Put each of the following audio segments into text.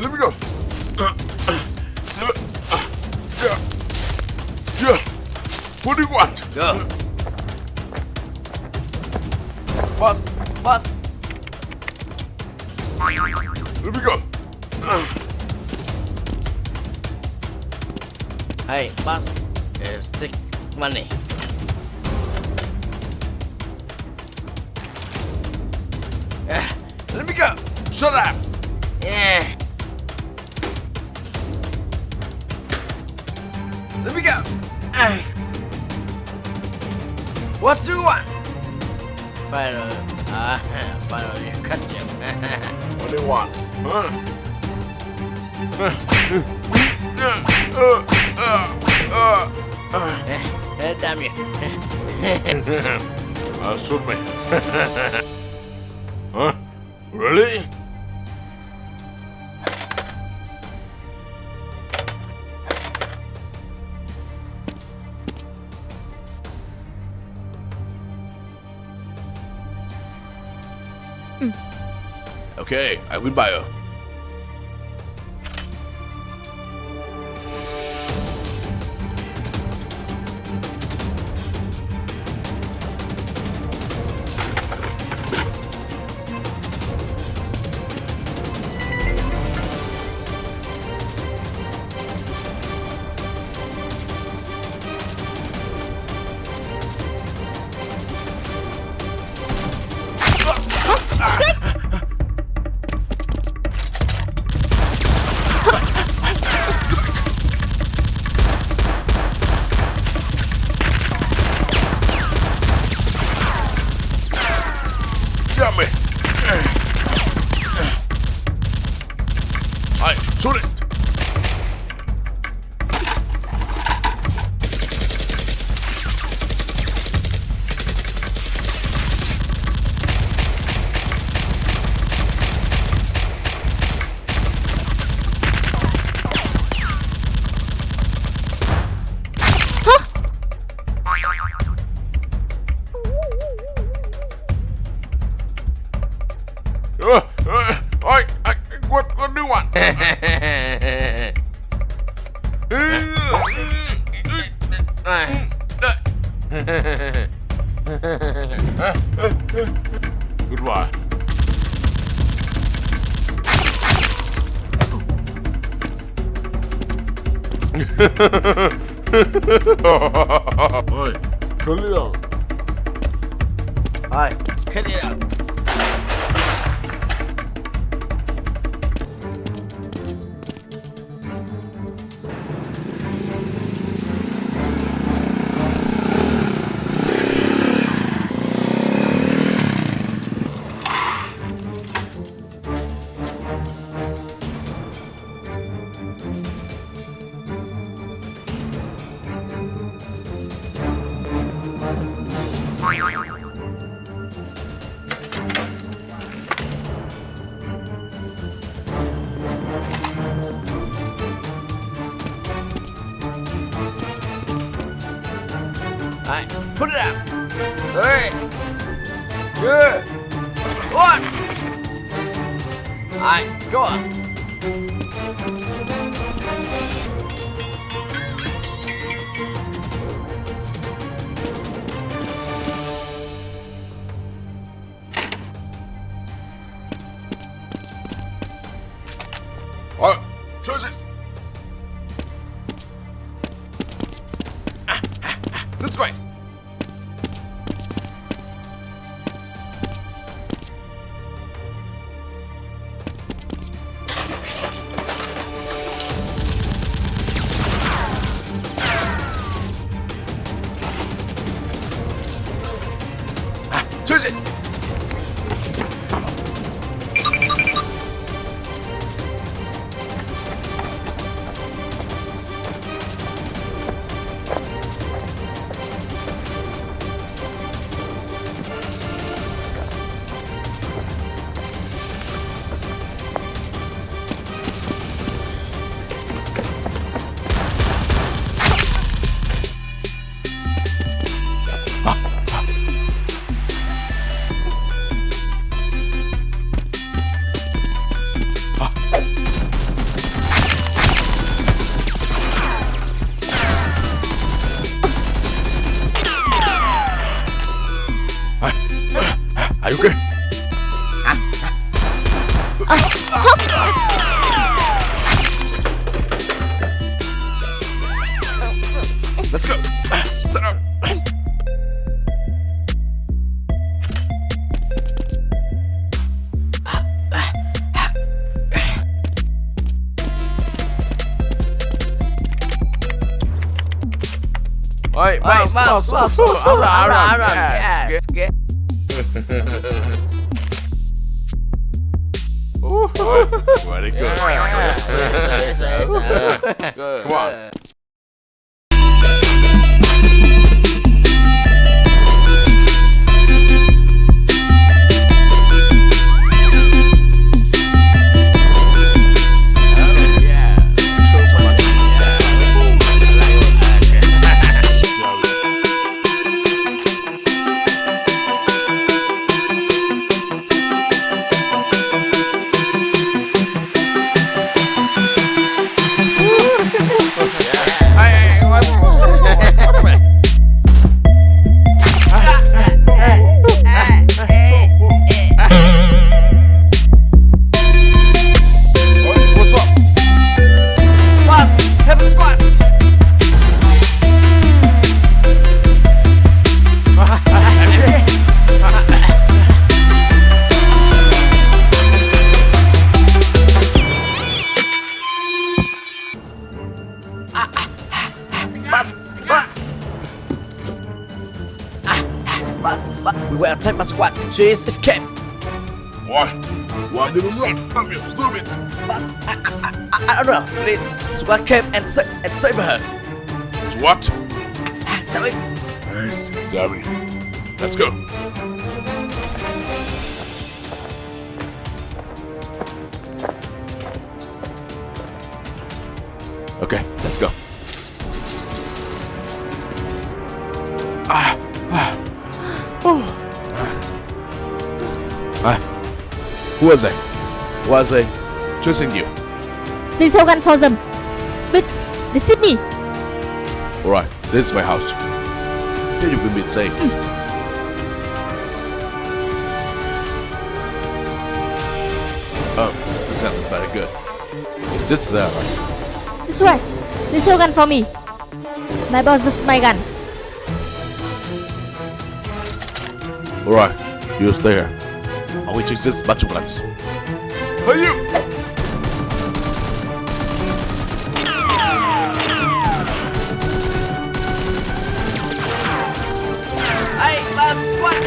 Let me go. Yeah. What do you want? Go. Boss. Let me go. Hey, boss. Stick money. Let me go. Shut up. Yeah. Let me go. What do you want? Final cut you. What do you want? Damn you. Shoot me. Huh? Really? Okay, I will buy her. Damn it! Alright, shoot it! What do you want? Goodbye. Oi, cut it out. Alright, cut it out. Alright, put it out. Alright. Good. One. Alright, go on. Alright, choose it. This way. Choose it. Are you okay? Let's go. Stand up. Oi, Mas, Yes. Get. Very good. Come on. We were attacked by SWAT. Please escape. Why? Why did you run? I'm stupid. Boss, I don't know. Please, SWAT came and save her. SWAT? So it's Yes. Sorry. Let's go. Okay, let's go. Who was I? Was I chasing you? They saw gun for them. But they see me. Alright, this is my house. Here you can be safe. Oh, this sounds very good. Is this there? That's right. They saw gun for me. My boss is my gun. Alright, you stay here. I will chase this batch of guns. Hey you! Hey, boss, SWAT.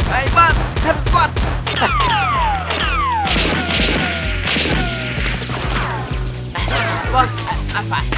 Hey, boss, have SWAT. Boss, I'm fine.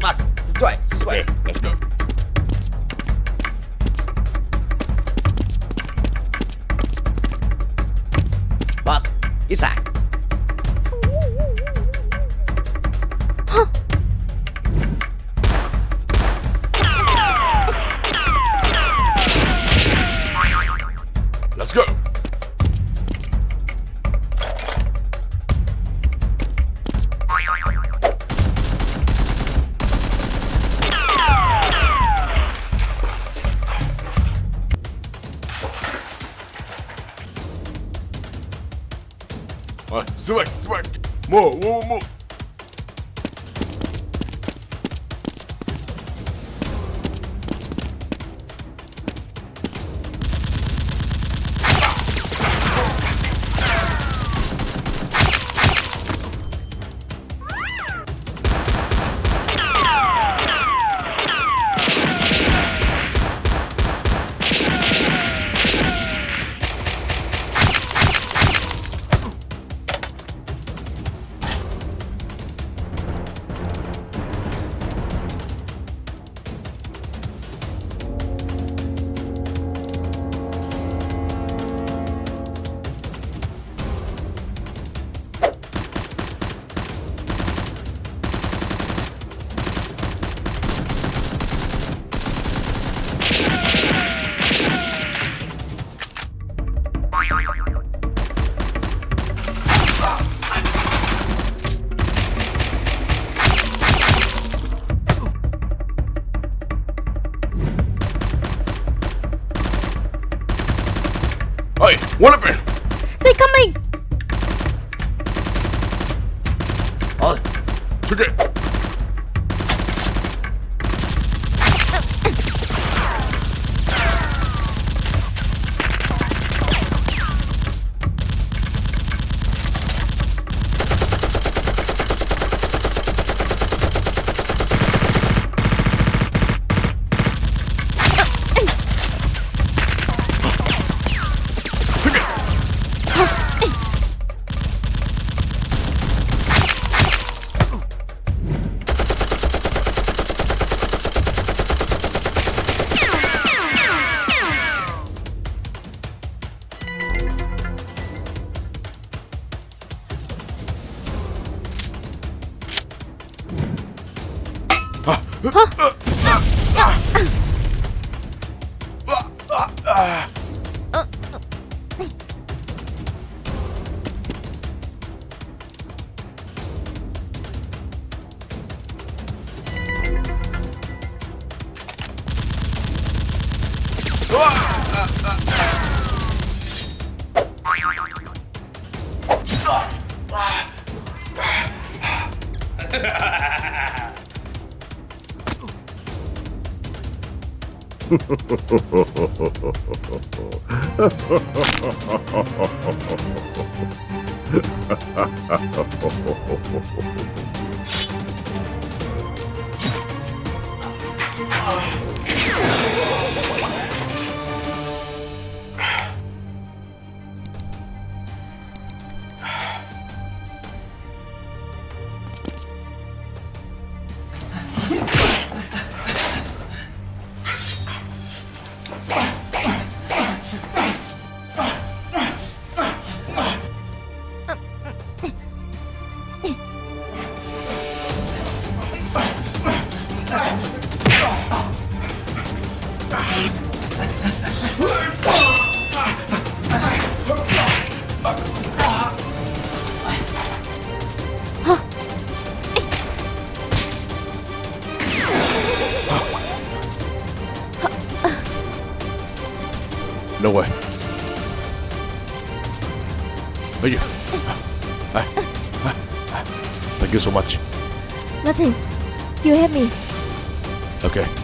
Boss, this way. Okay, let's go. Boss, inside. Let's go. Swag. Move. Hey, one up here. They're coming! Today. No way. Thank you. Thank you so much. Nothing. You help me. Okay.